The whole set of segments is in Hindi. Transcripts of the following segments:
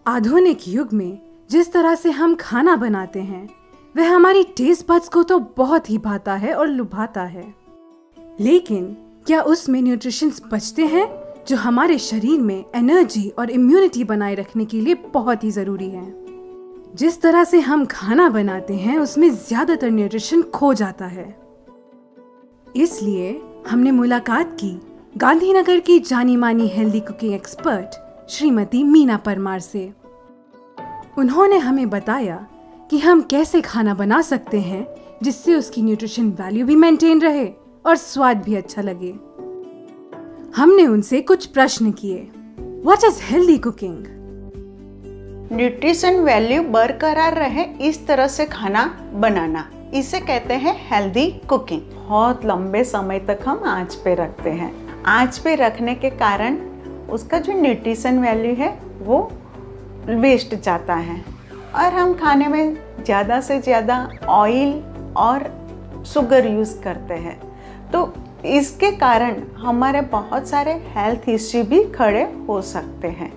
आधुनिक युग में जिस तरह से हम खाना बनाते हैं वह हमारी टेस्ट बड्स को तो बहुत ही भाता है और लुभाता है, लेकिन क्या उसमें न्यूट्रिशंस बचते हैं जो हमारे शरीर में एनर्जी और इम्यूनिटी बनाए रखने के लिए बहुत ही जरूरी है। जिस तरह से हम खाना बनाते हैं उसमें ज्यादातर न्यूट्रिशन खो जाता है। इसलिए हमने मुलाकात की गांधीनगर की जानी मानी healthy cooking expert Shrimati Meena Parmar से। उन्होंने हमें बताया कि हम कैसे खाना बना सकते हैं जिससे उसकी न्यूट्रिशन वैल्यू भी मेंटेन रहे और स्वाद भी अच्छा लगे। हमने उनसे कुछ प्रश्न किए। What is healthy cooking? Nutrition value बरकरार रहे इस तरह से खाना बनाना, इसे कहते हैं हेल्दी कुकिंग। बहुत लंबे समय तक हम आंच पे रखते हैं। आंच पे रखने के कारण उसका जो न्यूट्रिशन वैल्यू है वो वेस्ट जाता है और हम खाने में ज़्यादा से ज़्यादा ऑयल और शुगर यूज़ करते हैं। तो इसके कारण हमारे बहुत सारे हेल्थ इश्यू भी खड़े हो सकते हैं।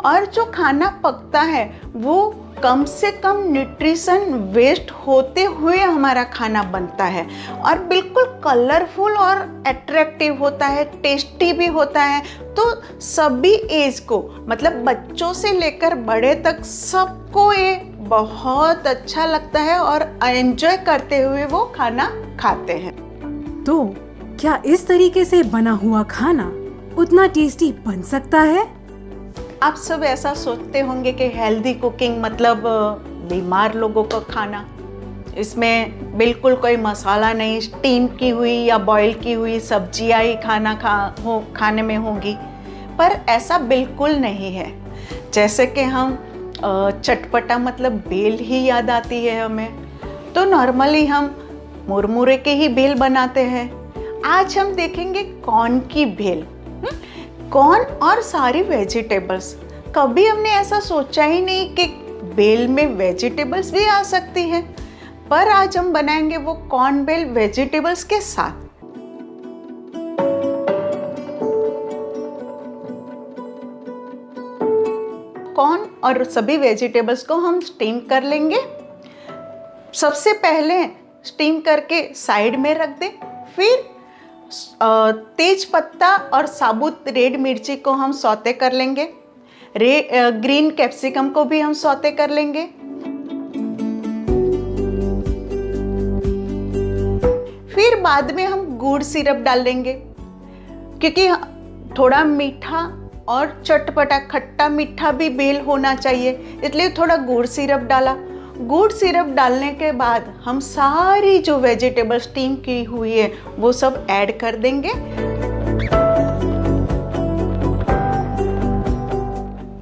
और जो खाना पकता है वो कम से कम न्यूट्रिशन वेस्ट होते हुए हमारा खाना बनता है और बिल्कुल कलरफुल और अट्रैक्टिव होता है, टेस्टी भी होता है। तो सभी एज को, मतलब बच्चों से लेकर बड़े तक, सबको ये बहुत अच्छा लगता है और एंजॉय करते हुए वो खाना खाते हैं। तो क्या इस तरीके से बना हुआ खाना उतना टेस्टी बन सकता है? आप सब ऐसा सोचते होंगे कि हेल्दी कुकिंग मतलब बीमार लोगों का खाना, इसमें बिल्कुल कोई मसाला नहीं, स्टीम की हुई या बॉईल की हुई सब्जियां ही खाने में होंगी। पर ऐसा बिल्कुल नहीं है। जैसे कि हम चटपटा मतलब भेल ही याद आती है हमें, तो नॉर्मली हम मुरमुरे के ही भेल बनाते हैं। आज हम देखेंगे कॉर्न की भेल, कॉर्न और सारी वेजिटेबल्स। कभी हमने ऐसा सोचा ही नहीं कि भेल में वेजिटेबल्स भी आ सकती हैं, पर आज हम बनाएंगे वो कॉर्न भेल वेजिटेबल्स के साथ। कॉर्न और सभी वेजिटेबल्स को हम स्टीम कर लेंगे। सबसे पहले स्टीम करके साइड में रख दें, फिर तेज पत्ता और साबुत रेड मिर्ची को हम सौते कर लेंगे। ग्रीन कैप्सिकम को भी हम सौते कर लेंगे। फिर बाद में हम गुड़ सिरप डाल देंगे, क्योंकि थोड़ा मीठा और चटपटा, खट्टा मीठा भी भेल होना चाहिए, इसलिए थोड़ा गुड़ सिरप डाला। गुड़ सिरप डालने के बाद हम सारी जो वेजिटेबल स्टीम की हुई है वो सब ऐड कर देंगे।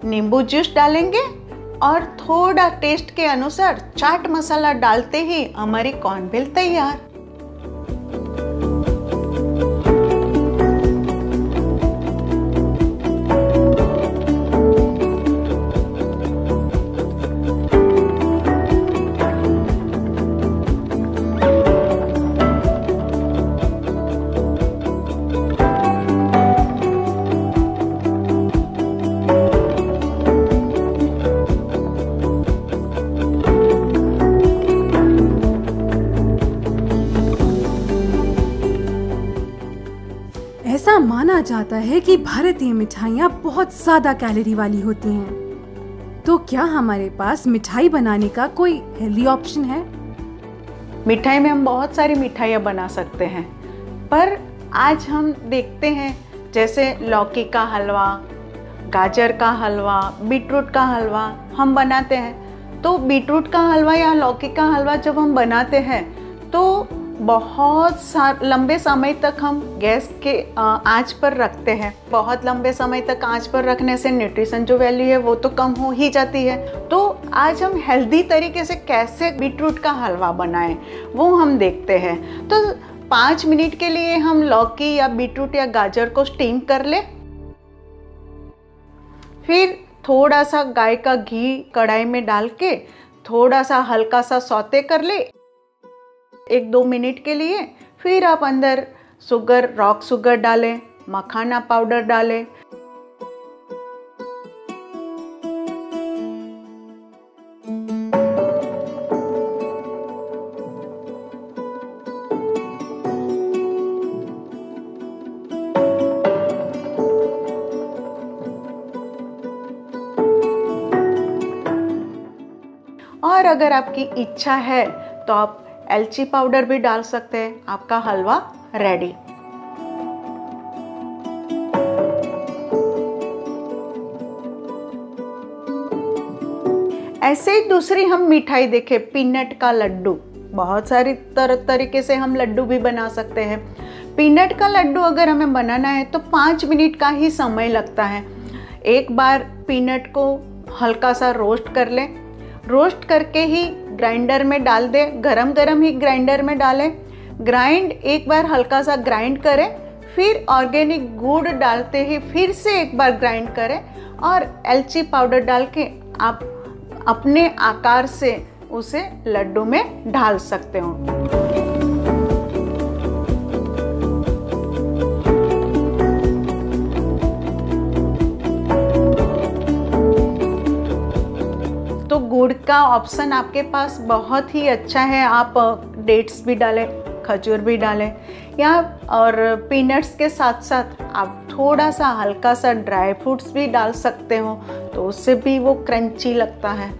नींबू जूस डालेंगे और थोड़ा टेस्ट के अनुसार चाट मसाला डालते ही हमारी कॉर्न भेल तैयार। ऐसा माना जाता है कि भारतीय मिठाइयाँ बहुत ज्यादा कैलोरी वाली होती हैं। तो क्या हमारे पास मिठाई बनाने का कोई हेल्दी ऑप्शन है? मिठाई में हम बहुत सारी मिठाइयाँ बना सकते हैं, पर आज हम देखते हैं जैसे लौकी का हलवा, गाजर का हलवा, बीटरूट का हलवा हम बनाते हैं। तो बीटरूट का हलवा या लौकी का हलवा जब हम बनाते हैं तो बहुत लंबे समय तक हम गैस के आंच पर रखते हैं। बहुत लंबे समय तक आंच पर रखने से न्यूट्रिशन जो वैल्यू है वो तो कम हो ही जाती है। तो आज हम हेल्दी तरीके से कैसे बीटरूट का हलवा बनाएं वो हम देखते हैं। तो 5 मिनट के लिए हम लौकी या बीटरूट या गाजर को स्टीम कर ले। फिर थोड़ा सा गाय का घी कढ़ाई में डाल के थोड़ा सा हल्का सा सौते कर ले 1-2 मिनट के लिए। फिर आप अंदर शुगर, रॉक शुगर डालें, मखाना पाउडर डालें, अगर आपकी इच्छा है तो आप इलायची पाउडर भी डाल सकते हैं। आपका हलवा रेडी। ऐसे ही दूसरी हम मिठाई देखें, पीनट का लड्डू। बहुत सारी तरीके से हम लड्डू भी बना सकते हैं। पीनट का लड्डू अगर हमें बनाना है तो 5 मिनट का ही समय लगता है। एक बार पीनट को हल्का सा रोस्ट कर लें, रोस्ट करके ही ग्राइंडर में डाल दें, गरम गरम ही ग्राइंडर में डालें। ग्राइंड एक बार हल्का सा ग्राइंड करें, फिर ऑर्गेनिक गुड़ डालते ही फिर से एक बार ग्राइंड करें और इलायची पाउडर डाल के आप अपने आकार से उसे लड्डू में ढाल सकते हो। तो गुड़ का ऑप्शन आपके पास बहुत ही अच्छा है। आप डेट्स भी डालें, खजूर भी डालें, या और पीनट्स के साथ साथ आप थोड़ा सा हल्का सा ड्राई फ्रूट्स भी डाल सकते हो, तो उससे भी वो क्रंची लगता है।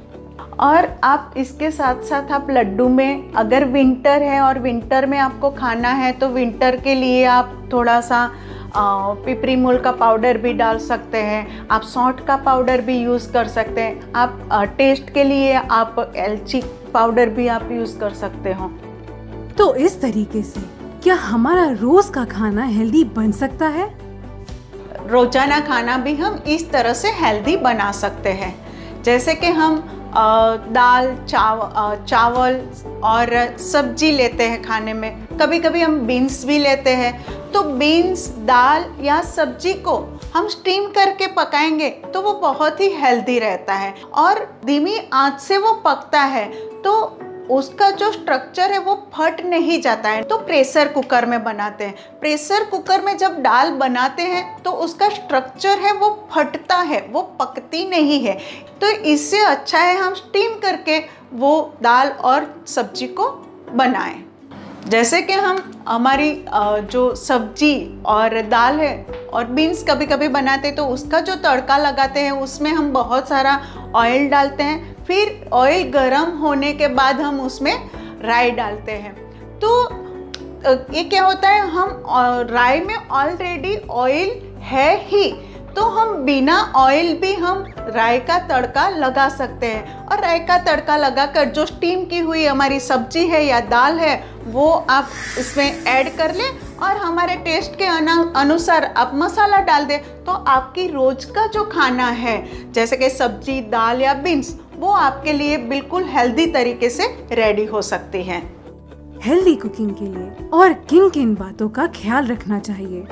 और आप इसके साथ साथ आप लड्डू में, अगर विंटर है और विंटर में आपको खाना है तो विंटर के लिए आप थोड़ा सा पिपरी मूल का पाउडर भी डाल सकते हैं। आप सौंठ का पाउडर भी यूज़ कर सकते हैं। आप टेस्ट के लिए आप इलायची पाउडर भी आप यूज़ कर सकते हो। तो इस तरीके से क्या हमारा रोज का खाना हेल्दी बन सकता है? रोजाना खाना भी हम इस तरह से हेल्दी बना सकते हैं। जैसे कि हम दाल, चावल और सब्जी लेते हैं खाने में, कभी कभी हम बीन्स भी लेते हैं। तो बीन्स, दाल या सब्जी को हम स्टीम करके पकाएंगे तो वो बहुत ही हेल्दी रहता है और धीमी आंच से वो पकता है, तो उसका जो स्ट्रक्चर है वो फट नहीं जाता है। तो प्रेशर कुकर में बनाते हैं। प्रेशर कुकर में जब दाल बनाते हैं तो उसका स्ट्रक्चर है वो फटता है, वो पकती नहीं है। तो इससे अच्छा है हम स्टीम करके वो दाल और सब्जी को बनाएं। जैसे कि हम हमारी जो सब्जी और दाल है और बीन्स कभी कभी बनाते हैं तो उसका जो तड़का लगाते हैं उसमें हम बहुत सारा ऑयल डालते हैं। फिर ऑयल गर्म होने के बाद हम उसमें राई डालते हैं। तो ये क्या होता है, हम राई में ऑलरेडी ऑयल है ही, तो हम बिना ऑयल भी हम राई का तड़का लगा सकते हैं। और राई का तड़का लगाकर जो स्टीम की हुई हमारी सब्जी है या दाल है वो आप इसमें ऐड कर लें और हमारे टेस्ट के अनुसार आप मसाला डाल दें, तो आपकी रोज का जो खाना है जैसे कि सब्जी, दाल या बीन्स, वो आपके लिए बिल्कुल हेल्दी तरीके से रेडी हो सकती है। हेल्दी कुकिंग के लिए और किन किन बातों का ख्याल रखना चाहिए?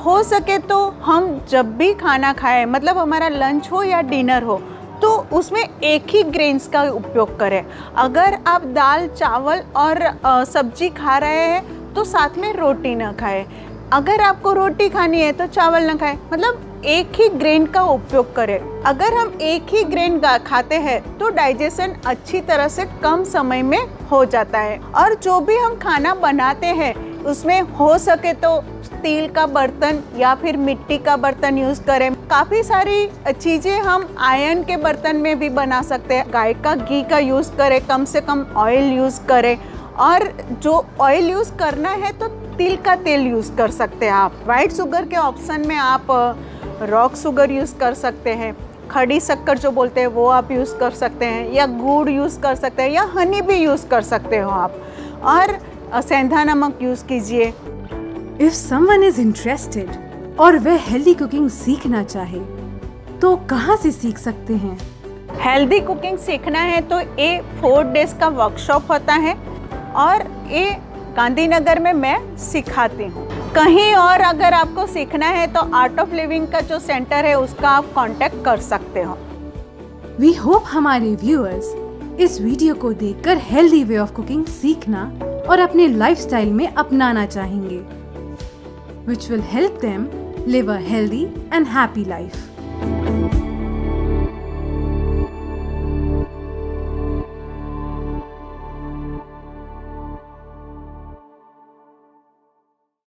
हो सके तो हम जब भी खाना खाएं, मतलब हमारा लंच हो या डिनर हो, तो उसमें एक ही ग्रेन्स का उपयोग करें। अगर आप दाल, चावल और सब्जी खा रहे हैं तो साथ में रोटी ना खाएं। अगर आपको रोटी खानी है तो चावल ना खाएं, मतलब एक ही ग्रेन का उपयोग करें। अगर हम एक ही ग्रेन खाते हैं तो डाइजेशन अच्छी तरह से कम समय में हो जाता है। और जो भी हम खाना बनाते हैं उसमें हो सके तो स्टील का बर्तन या फिर मिट्टी का बर्तन यूज़ करें। काफ़ी सारी चीज़ें हम आयरन के बर्तन में भी बना सकते हैं। गाय का घी का यूज़ करें, कम से कम ऑयल यूज़ करें। और जो ऑयल यूज़ करना है तो तिल का तेल यूज़ कर सकते हैं आप। वाइट शुगर के ऑप्शन में आप रॉक शुगर यूज़ कर सकते हैं, खड़ी शक्कर जो बोलते हैं वो आप यूज़ कर सकते हैं, या गुड़ यूज़ कर सकते हैं, या हनी भी यूज़ कर सकते हो आप। और सेंधा नमक यूज़ कीजिए। इफ समवन इज इंटरेस्टेड और वह हेल्दी कुकिंग सीखना चाहे तो कहाँ से सीख सकते हैं? हेल्दी कुकिंग सीखना है तो ये 4 डेज का वर्कशॉप होता है और ये गांधीनगर में मैं सिखाती हूँ। कहीं और अगर आपको सीखना है तो आर्ट ऑफ लिविंग का जो सेंटर है उसका आप कांटेक्ट कर सकते हो। वी होप हमारे व्यूअर्स इस वीडियो को देखकर हेल्दी वे ऑफ कुकिंग सीखना और अपने लाइफस्टाइल में अपनाना चाहेंगे, which will help them live a healthy and happy life.